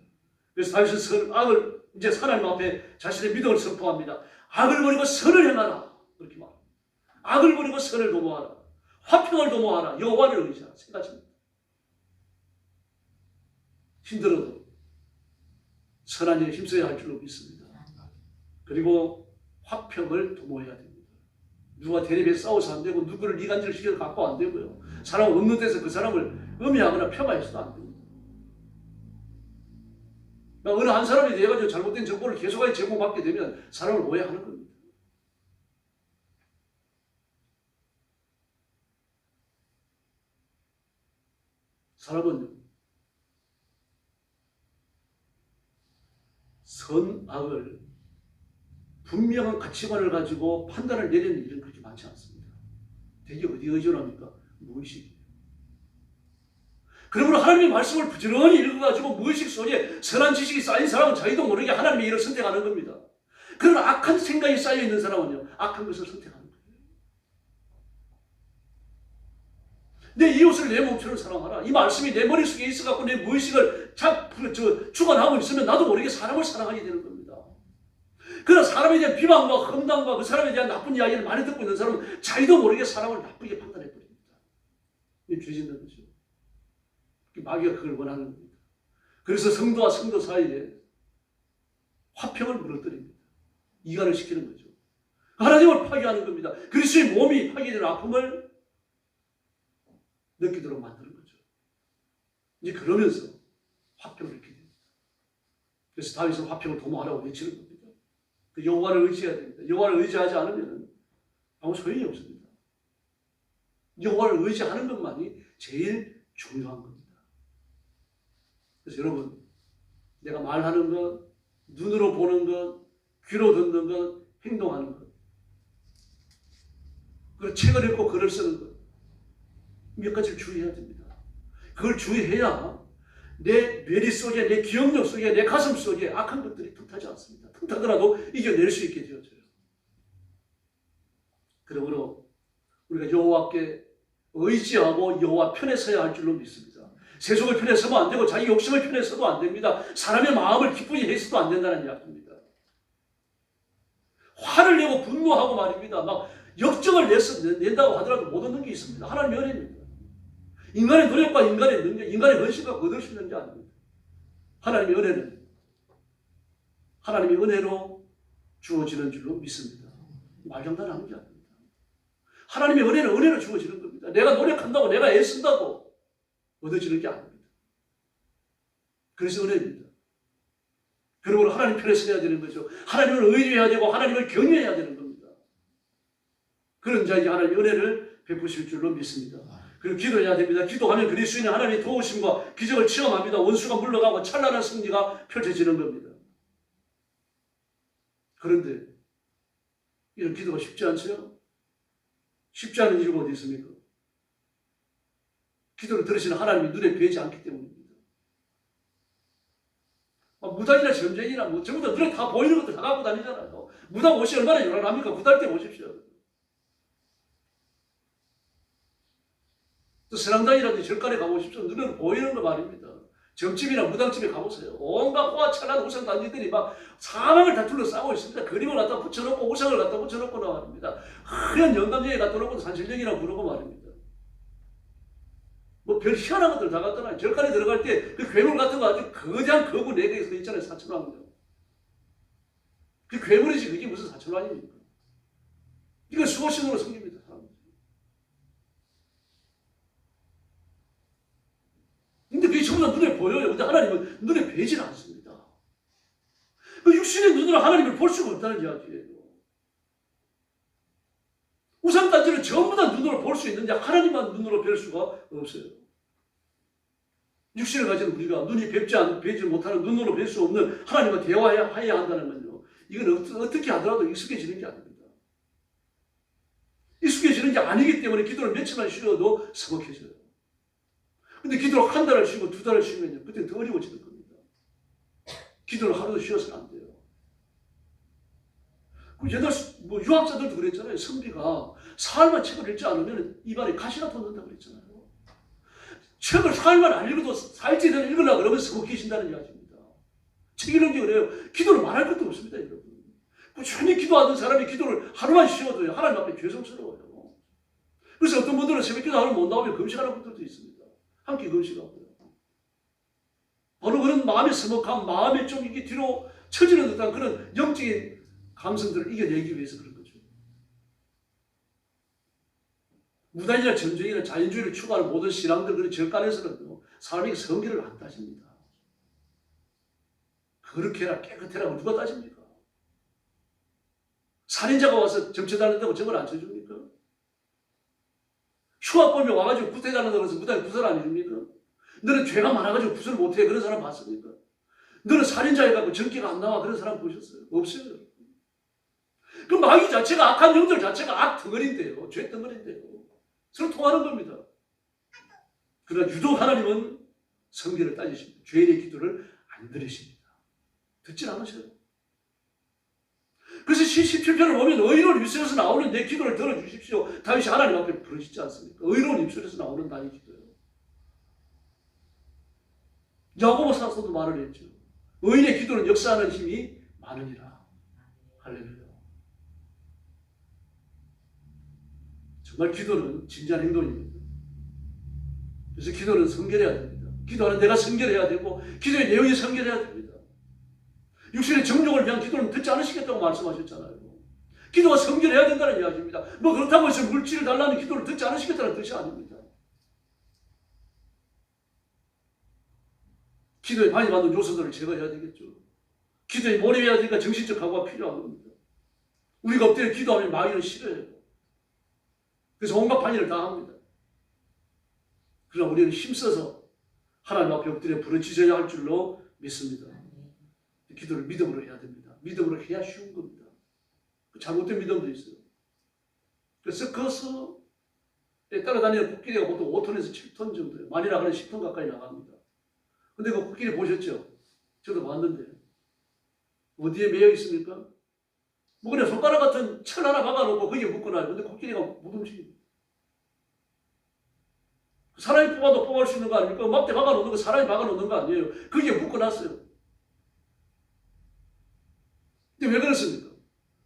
그래서 다윗은 악을 이제 하나님 앞에 자신의 믿음을 선포합니다. 악을 버리고 선을 행하라. 그렇게 말합니다. 악을 버리고 선을 도모하라. 화평을 도모하라. 여호와를 의지하라. 세 가지입니다. 힘들어도 선한 일에 힘써야 할 줄로 믿습니다. 그리고 화평을 도모해야 됩니다. 누가 대립에 싸워서 안 되고 누구를 이간질을 시켜서 갖고 안 되고요. 사람 없는 데서 그 사람을 음해하거나 폄하해서도 안 됩니다. 어느 한 사람이 돼가지고 잘못된 정보를 계속하게 제공받게 되면 사람을 오해하는 겁니다. 사람은 선악을 분명한 가치관을 가지고 판단을 내리는 일은 그렇게 많지 않습니다. 대개 어디에 의존합니까? 무의식이에요. 그러므로 하나님의 말씀을 부지런히 읽어가지고 무의식 속에 선한 지식이 쌓인 사람은 자기도 모르게 하나님의 일을 선택하는 겁니다. 그러나 악한 생각이 쌓여있는 사람은요, 악한 것을 선택하는 거예요. 내 이웃을 내 몸처럼 사랑하라. 이 말씀이 내 머릿속에 있어갖고 내 무의식을 주관하고 있으면 나도 모르게 사람을 사랑하게 되는 겁니다. 그러나 사람에 대한 비방과 험담과 그 사람에 대한 나쁜 이야기를 많이 듣고 있는 사람은 자기도 모르게 사람을 나쁘게 판단해버립니다. 이게 죄짓는 거죠. 마귀가 그걸 원하는 겁니다. 그래서 성도와 성도 사이에 화평을 무너뜨립니다. 이간을 시키는 거죠. 하나님을 파괴하는 겁니다. 그리스도의 몸이 파괴되는 아픔을 느끼도록 만드는 거죠. 이제 그러면서 화평을 이렇게 됩니다. 그래서 다윗은 화평을 도모하라고 외치는 겁니다. 그 여호와를 의지해야 됩니다. 여호와를 의지하지 않으면 아무 소용이 없습니다. 여호와를 의지하는 것만이 제일 중요한 겁니다. 그래서 여러분, 내가 말하는 것, 눈으로 보는 것, 귀로 듣는 것, 행동하는 것, 그리고 책을 읽고 글을 쓰는 것, 몇 가지를 주의해야 됩니다. 그걸 주의해야 내 뇌리 속에, 내 기억력 속에, 내 가슴 속에 악한 것들이 틈타지 않습니다. 틈타더라도 이겨낼 수 있게 되어져요. 그러므로 우리가 여호와께 의지하고 여호와 편에 서야 할 줄로 믿습니다. 세속의 편에 서면 안 되고 자기 욕심의 편에 서도 안 됩니다. 사람의 마음을 기쁘게 해서도 안 된다는 이야기입니다. 화를 내고 분노하고 말입니다. 막 역정을 낸다고 하더라도 못 얻는 게 있습니다. 하나님의 은혜입니다. 인간의 노력과 인간의 능력, 인간의 헌신과 얻을 수 있는 게 아닙니다. 하나님의 은혜는 하나님의 은혜로 주어지는 줄로 믿습니다. 말장난하는 게 아닙니다. 하나님의 은혜는 은혜로 주어지는 겁니다. 내가 노력한다고, 내가 애쓴다고 얻어지는 게 아닙니다. 그래서 은혜입니다. 그러므로 하나님 편에 서야 되는 거죠. 하나님을 의지해야 되고 하나님을 경외해야 되는 겁니다. 그런 자에게 하나님의 은혜를 베푸실 줄로 믿습니다. 그리고 기도해야 됩니다. 기도하면 그리스도인은 하나님의 도우심과 기적을 체험합니다. 원수가 물러가고 찬란한 승리가 펼쳐지는 겁니다. 그런데 이런 기도가 쉽지 않죠? 쉽지 않은 이유가 어디 있습니까? 기도를 들으시는 하나님이 눈에 뵈지 않기 때문입니다. 무당이나 점쟁이나 뭐 전부 다 눈에 다 보이는 것들 다 갖고 다니잖아요. 무당 옷이 얼마나 요란합니까? 구달 때 보십시오. 또 선앙당이라든지 절간에 가보십시오. 눈으로 보이는 거 말입니다. 점집이나 무당집에 가보세요. 온갖 호화찬란 우상 단지들이 막 사방을 다 둘러싸고 있습니다. 그림을 갖다 붙여놓고 우상을 갖다 붙여놓고 말입니다. 하얀 영감쟁이 갖다 놓고 산신령이라고 부르고 말입니다. 뭐 별 희한한 것들 다 갖다 놔요. 절간에 들어갈 때 그 괴물 같은 거 아주 거대한 거구 4개가 서 있잖아요. 4,000원이요. 그 괴물이지 그게 무슨 4,000원입니까? 이거 수호신으로 섬깁니다. 근데 그게 전부 다 눈에 보여요. 근데 하나님은 눈에 뵈질 않습니다. 그 육신의 눈으로 하나님을 볼 수가 없다는 이야기예요. 우상단지를 전부 다 눈으로 볼 수 있는데 하나님만 눈으로 뵐 수가 없어요. 육신을 가진 우리가 눈이 뵙지 못하는 눈으로 뵐 수 없는 하나님과 대화해야 한다는 건요. 이건 어떻게 하더라도 익숙해지는 게 아닙니다. 익숙해지는 게 아니기 때문에 기도를 며칠만 쉬어도 서먹해져요. 근데 기도를 한 달을 쉬고 2달을 쉬면요. 그때는 더 어려워지는 겁니다. 기도를 하루도 쉬어서는 안 돼요. 그 옛날 유학자들도 그랬잖아요. 선비가 사흘만 책을 읽지 않으면 입안에 가시가 돋는다고 그랬잖아요. 책을 사흘만 안 읽어도 4일째 되면 읽으려고 그러면 서먹해진다는 이야기입니다. 책 읽는 게 그래요. 기도를 말할 것도 없습니다. 여러분. 꾸준히 기도하던 사람이 기도를 하루만 쉬어도요. 하나님 앞에 죄송스러워요. 그래서 어떤 분들은 새벽 기도 하루 못 나오면 금식하는 분들도 있습니다. 함께 금식하고요. 바로 그런 마음의 서먹함, 마음에 좀 이게 뒤로 처지는 듯한 그런 영적인 감성들을 이겨내기 위해서 그런 거죠. 무당이나 점쟁이나 자연주의를 추구하는 모든 신앙들, 그런 절간에서는 사람에게 성기를 안 따집니다. 그렇게 해라, 깨끗해라고 누가 따집니까? 살인자가 와서 점쳐달라고 점을 안 쳐줍니까? 휴학범이 와가지고 구태달라고 해서 무당이 구설 안 해줍니까? 너는 죄가 많아가지고 구설 못해. 그런 사람 봤습니까? 너는 살인자여가지고 전기가 안 나와. 그런 사람 보셨어요? 없어요. 그 마귀 자체가, 악한 영들 자체가 악 덩어리인데요. 죄 덩어리인데요. 서로 통하는 겁니다. 그러나 유독 하나님은 성기를 따지십니다. 죄인의 기도를 안 들으십니다. 듣질 않으셔요. 그래서 17편을 보면 의로운 입술에서 나오는 내 기도를 들어주십시오. 다윗이 하나님 앞에 부르짖지 않습니까? 의로운 입술에서 나오는 나의 기도예요. 야고보 사서도 말을 했죠. 의인의 기도는 역사하는 힘이 많으니라. 할렐루야. 정말 기도는 진지한 행동입니다. 그래서 기도는 성결해야 됩니다. 기도하는 내가 성결해야 되고 기도의 내용이 성결해야 됩니다. 육신의 정욕을 위한 기도는 듣지 않으시겠다고 말씀하셨잖아요. 기도가 성결해야 된다는 이야기입니다. 뭐 그렇다고 해서 물질을 달라는 기도를 듣지 않으시겠다는 뜻이 아닙니다. 기도에 방해받는 요소들을 제거해야 되겠죠. 기도에 몰입해야 되니까 정신적 각오가 필요한 겁니다. 우리가 엎드려 기도하면 마귀는 싫어해요. 그래서 온갖 반의를 다 합니다. 그러나 우리는 힘써서 하나님 앞에 엎드려 부르짖어야 할 줄로 믿습니다. 기도를 믿음으로 해야 됩니다. 믿음으로 해야 쉬운 겁니다. 잘못된 믿음도 있어요. 그래서 그것에 따라다니는 코끼리가 보통 5톤에서 7톤 정도예요. 많이 나가는 10톤 가까이 나갑니다. 근데 그 코끼리 보셨죠? 저도 봤는데 어디에 매여 있습니까? 뭐 그냥 손가락 같은 철 하나 박아놓고 거기에 묶어놔요. 근데 코끼리가 못 움직입니다. 사람이 뽑아도 뽑을 수 있는 거 아닙니까? 막대 박아놓는 거 사람이 박아놓는 거 아니에요. 거기에 묶어놨어요. 근데 왜 그렇습니까?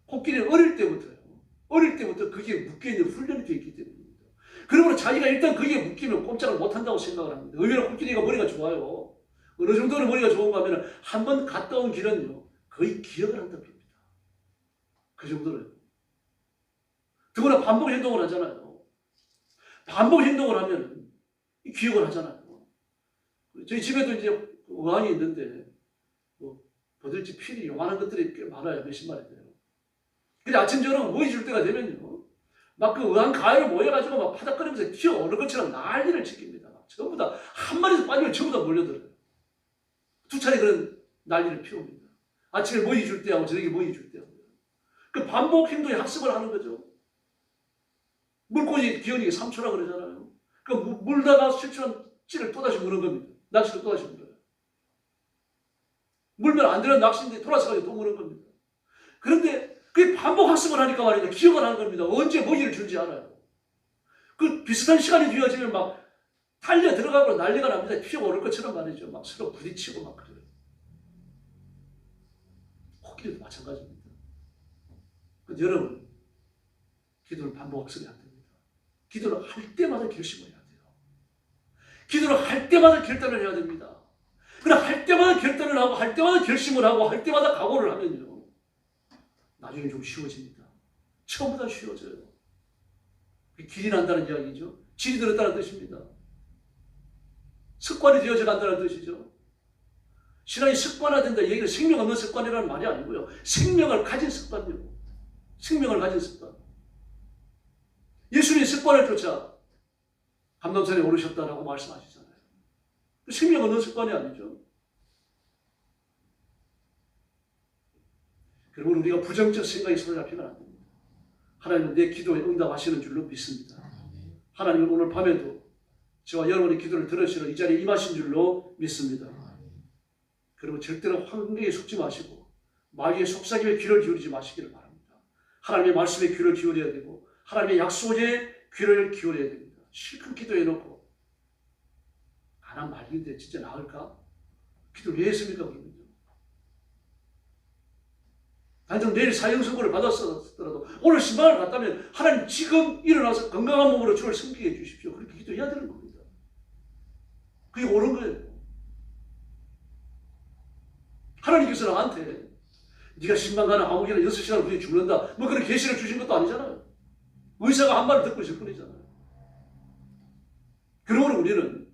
코끼리는 어릴 때부터 거기에 묶여있는 훈련이 되어 있기 때문입니다. 그러므로 자기가 일단 거기에 묶이면 꼼짝을 못한다고 생각을 합니다. 의외로 코끼리가 머리가 좋아요. 어느 정도로 머리가 좋은가 하면 한 번 갔다 온 길은요 거의 기억을 한다고 합니다. 그 정도로요. 더구나 반복 행동을 하잖아요. 반복 행동을 하면 기억을 하잖아요. 저희 집에도 이제 어항이 있는데 뭐 버들지 필이 요만한 것들이 꽤 많아요. 몇십 마리 돼요. 근데 아침 저녁 모이 줄 때가 되면요 막 그 어항 가위로 모여가지고 막 파닥거리면서 튀어오를 것처럼 난리를 치킵니다. 전부 다 한 마리에서 빠지면 전부 다 몰려들어요. 두 차례 그런 난리를 피웁니다. 아침에 모이 줄 때하고 저녁에 모이 줄 때하고. 그 반복 행동의 학습을 하는 거죠. 물고기 기억력이 3초라 그러잖아요. 그 물다가 실수한 찌를 또다시 무는 겁니다. 낚시를 또다시 물어요. 물면 안 되는 낚시인데 돌아서가지고 또 무는 겁니다. 그런데 그게 반복 학습을 하니까 말이죠. 기억을 하는 겁니다. 언제 먹이를 줄지 알아요. 그 비슷한 시간이 뒤어지면 막 달려 들어가고 난리가 납니다. 피어오를 것처럼 말이죠. 막 서로 부딪히고 막 그래요. 코끼리도 마찬가지입니다. 근데 여러분, 기도를 반복 학습이 안 됩니다. 기도를 할 때마다 결심을 해야 돼요. 기도를 할 때마다 결단을 해야 됩니다. 그러나 할 때마다 결단을 하고 할 때마다 결심을 하고 할 때마다 각오를 하면요. 나중에 좀 쉬워집니다. 처음보다 쉬워져요. 길이 난다는 이야기죠. 질이 들었다는 뜻입니다. 습관이 되어져 간다는 뜻이죠. 신앙이 습관화된다. 얘기는 생명 없는 습관이라는 말이 아니고요. 생명을 가진 습관이요. 생명을 가진 습관. 예수님이 습관을 쫓아 감람산에 오르셨다라고 말씀하시잖아요. 생명 없는 습관이 아니죠. 그리고 우리가 부정적 생각이 사로잡히면 안 됩니다. 하나님은 내 기도에 응답하시는 줄로 믿습니다. 하나님은 오늘 밤에도 저와 여러분의 기도를 들으시러 이 자리에 임하신 줄로 믿습니다. 그리고 절대로 환경에 속지 마시고 마귀의 속삭임에 귀를 기울이지 마시기를 바랍니다. 하나님의 말씀에 귀를 기울여야 되고 하나님의 약속에 귀를 기울여야 됩니다. 실컷 기도해놓고 안 말인데 진짜 나을까? 기도를 왜 했습니까? 그러면요. 단정 내일 사형 선고를 받았더라도 오늘 신방을 갔다면 하나님 지금 일어나서 건강한 몸으로 주를 섬기게 해주십시오. 그렇게 기도해야 되는 겁니다. 그게 옳은 거예요. 하나님께서 나한테 네가 신방 가는 암흑이나 6시간 후에 죽는다 뭐 그런 계시를 주신 것도 아니잖아요. 의사가 한 말을 듣고 있을 뿐이잖아요. 그러므로 우리는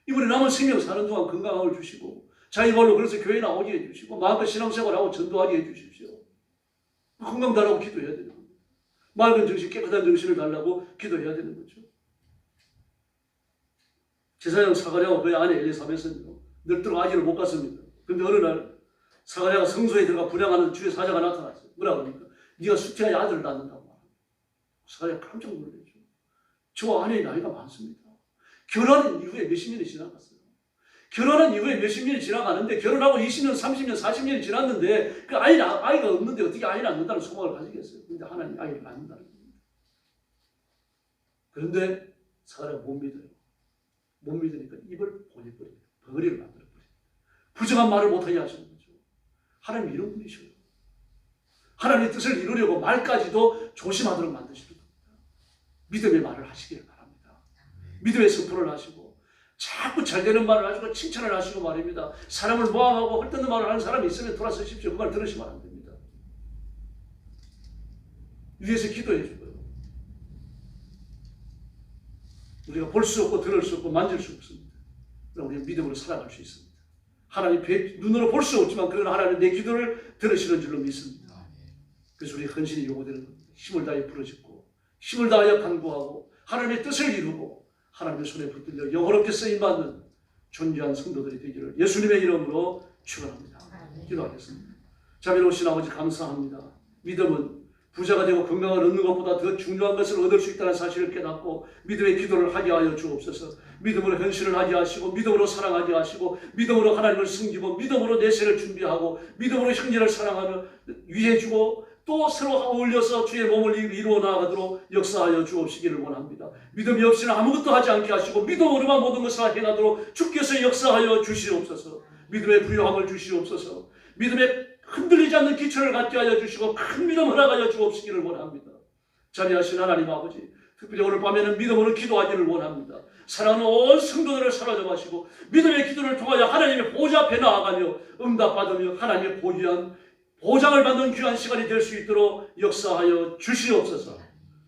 이번에 남은 생명 사는 동안 건강함을 주시고 자기 발로 그래서 교회 나오게 해주시고 마음껏 신앙생활하고 전도하게 해주십시오. 건강 달라고 기도해야 되는 겁니다. 맑은 정신, 깨끗한 정신을 달라고 기도해야 되는 거죠. 제사장 사가랴와 그의 아내 엘리사벳은요 늘도록 아기를 못 갖습니다. 그런데 어느 날 사가랴가 성소에 들어가 분양하는 주의 사자가 나타났어요. 뭐라 그러니까 네가 수태하여 아들을 낳는다고 말합니다. 사가랴가 깜짝 놀랐죠. 저 아내의 나이가 많습니다. 결혼한 이후에 몇십 년이 지나갔어요. 결혼한 이후에 몇십 년이 지나가는데 결혼하고 20년, 30년, 40년이 지났는데 그 아이가 없는데 어떻게 아이를 낳는다는 소망을 가지겠어요? 근데 하나님 아이를 낳는다는 겁니다. 그런데 사람이 못 믿어요. 못 믿으니까 입을 보내버립니다. 벙어리를 만들어버립니다. 부정한 말을 못하게 하시는 거죠. 하나님 이런 분이셔요. 하나님의 뜻을 이루려고 말까지도 조심하도록 만드시는 겁니다. 믿음의 말을 하시기를 바랍니다. 믿음의 선포를 하시고 자꾸 잘되는 말을 하시고 칭찬을 하시고 말입니다. 사람을 모함하고 헐뜯는 말을 하는 사람이 있으면 돌아서십시오. 그 말 들으시면 안 됩니다. 위에서 기도해 주고요. 우리가 볼 수 없고 들을 수 없고 만질 수 없습니다. 그럼 우리는 믿음으로 살아갈 수 있습니다. 하나님 눈으로 볼 수 없지만 그러나 하나님 내 기도를 들으시는 줄로 믿습니다. 그래서 우리 헌신이 요구되는 겁니다. 힘을 다해 부르짖고 힘을 다하여 간구하고 하나님의 뜻을 이루고 하나님의 손에 붙들려 영원롭게 쓰임받는 존귀한 성도들이 되기를 예수님의 이름으로 축원합니다. 기도하겠습니다. 자비로우신 아버지 감사합니다. 믿음은 부자가 되고 건강을 얻는 것보다 더 중요한 것을 얻을 수 있다는 사실을 깨닫고 믿음의 기도를 하게 하여 주옵소서. 믿음으로 헌신을 하게 하시고 믿음으로 사랑하게 하시고 믿음으로 하나님을 섬기고 믿음으로 내세를 준비하고 믿음으로 형제를 사랑하며 위해주고 또 서로 어울려서 주의 몸을 이루어 나아가도록 역사하여 주옵시기를 원합니다. 믿음이 없이는 아무것도 하지 않게 하시고 믿음으로만 모든 것을 행하도록 주께서 역사하여 주시옵소서. 믿음의 부요함을 주시옵소서. 믿음의 흔들리지 않는 기초를 갖게 하여 주시고 큰 믿음 허락하여 주옵시기를 원합니다. 자비하신 하나님 아버지, 특별히 오늘 밤에는 믿음으로 기도하기를 원합니다. 사랑하는 온 성도들을 사랑하여 마시고 믿음의 기도를 통하여 하나님의 보좌 앞에 나아가며 응답받으며 하나님의 보장을 받는 귀한 시간이 될 수 있도록 역사하여 주시옵소서.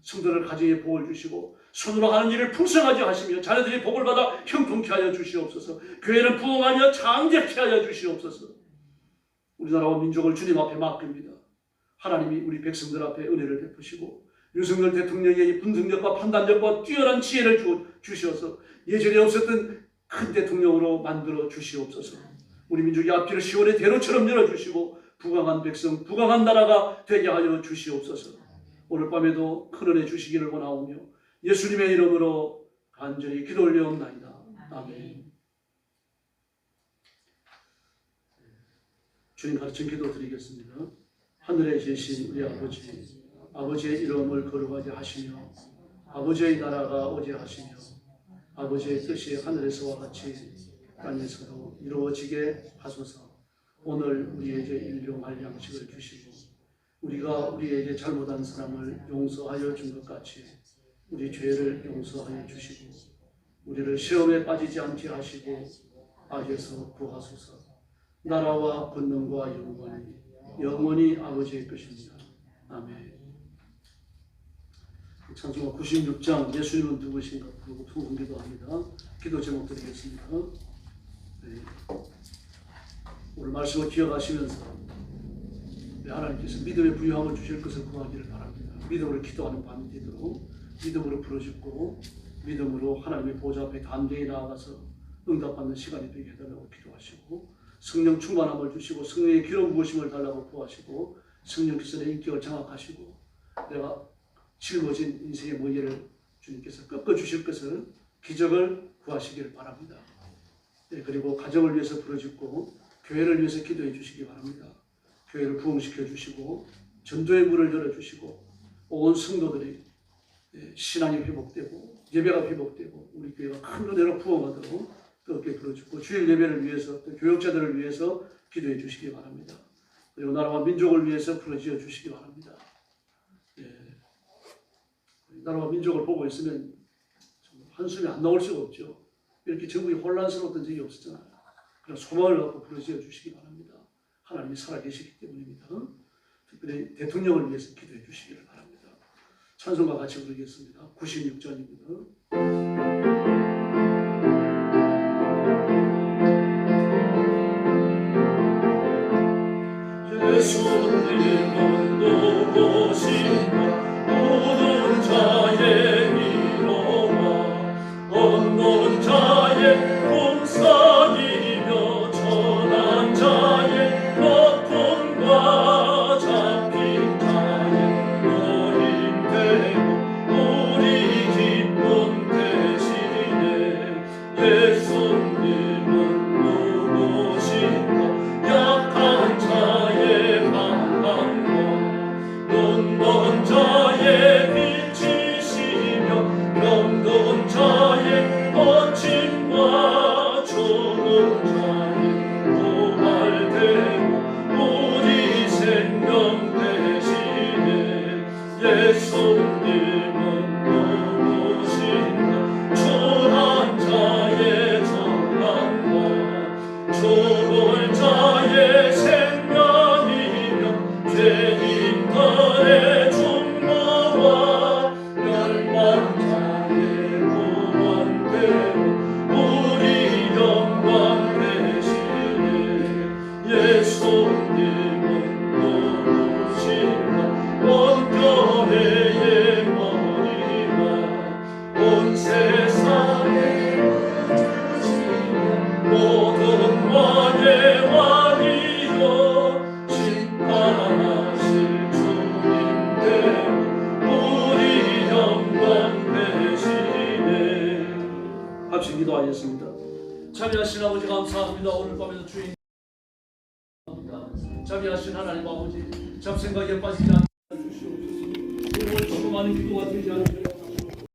성도들 가정에 복을 주시고 손으로 하는 일을 풍성하게 하시며 자녀들이 복을 받아 형통케 하여 주시옵소서. 교회는 부흥하며 장대케 하여 주시옵소서. 우리나라와 민족을 주님 앞에 맡깁니다. 하나님이 우리 백성들 앞에 은혜를 베푸시고 윤석열 대통령의 분석력과 판단력과 뛰어난 지혜를 주시어서 예전에 없었던 큰 대통령으로 만들어 주시옵소서. 우리 민족의 앞길을 시온의 대로처럼 열어주시고 부강한 백성, 부강한 나라가 되게 하여 주시옵소서. 오늘 밤에도 큰 은혜 주시기를 원하오며 예수님의 이름으로 간절히 기도 올려옵나이다. 아멘. 주님 가르친 기도 드리겠습니다. 하늘에 계신 우리 아버지, 아버지의 이름을 거룩하게 하시며 아버지의 나라가 오게 하시며 아버지의 뜻이 하늘에서와 같이 땅에서도 이루어지게 하소서. 오늘 우리에게 일용할 양식을 주시고 우리가 우리에게 잘못한 사람을 용서하여 준 것 같이 우리 죄를 용서하여 주시고 우리를 시험에 빠지지 않게 하시고 악에서 구하소서. 나라와 권능과 영원히 아버지의 것입니다. 아멘. 찬송가 96장 예수님은 누구신가 부르고 부흥기도합니다. 기도 제목 드리겠습니다. 네. 오늘 말씀을 기억하시면서 하나님께서 믿음의 부유함을 주실 것을 구하기를 바랍니다. 믿음으로 기도하는 밤이 되도록 믿음으로 부르짖고 믿음으로 하나님의 보좌 앞에 담대히 나아가서 응답받는 시간이 되게 해달라고 기도하시고 성령 충만함을 주시고 성령의 기름 부으심을 달라고 구하시고 성령께서 내 인격을 장악하시고 내가 짊어진 인생의 무게를 주님께서 꺾어주실 것을 기적을 구하시기를 바랍니다. 네, 그리고 가정을 위해서 부르짖고 교회를 위해서 기도해 주시기 바랍니다. 교회를 부흥시켜 주시고 전도의 문을 열어주시고 온 성도들이 신앙이 회복되고 예배가 회복되고 우리 교회가 큰 은혜로 부흥하도록 뜨겁게 부르짖고 주일 예배를 위해서 또 교역자들을 위해서 기도해 주시기 바랍니다. 그리고 나라와 민족을 위해서 부르짖어 주시기 바랍니다. 나라와 민족을 보고 있으면 한숨이 안 나올 수가 없죠. 이렇게 전국이 혼란스러웠던 적이 없었잖아요. 그런 소망을 갖고 부르짖어 주시기 바랍니다. 하나님이 살아계시기 때문입니다. 특별히 대통령을 위해서 기도해 주시기를 바랍니다. 찬송과 같이 부르겠습니다. 96장입니다. 예수님은 누구신가 모든 자의 위로와 없는 자의 공산이며 천한 자의 높음과 잡힌 자의 노림되고 우리 기쁨 대신에 예수님은 왕자의 구원되고 우리 영광 되시네. 예수님은 누구신가 원교회의 머리가 온 세상에 모든 왕의 왕이여 심판하실 주님 되고 우리 영광 되시네. 합심 기도하겠습니다. 참여하신 아버지 감사합니다. 오늘 밤에도 주인 참여하신 하나님 아버지 잡생각에 빠지지 않게 주시옵소서. 오늘 수많은 기도가 되지 않도록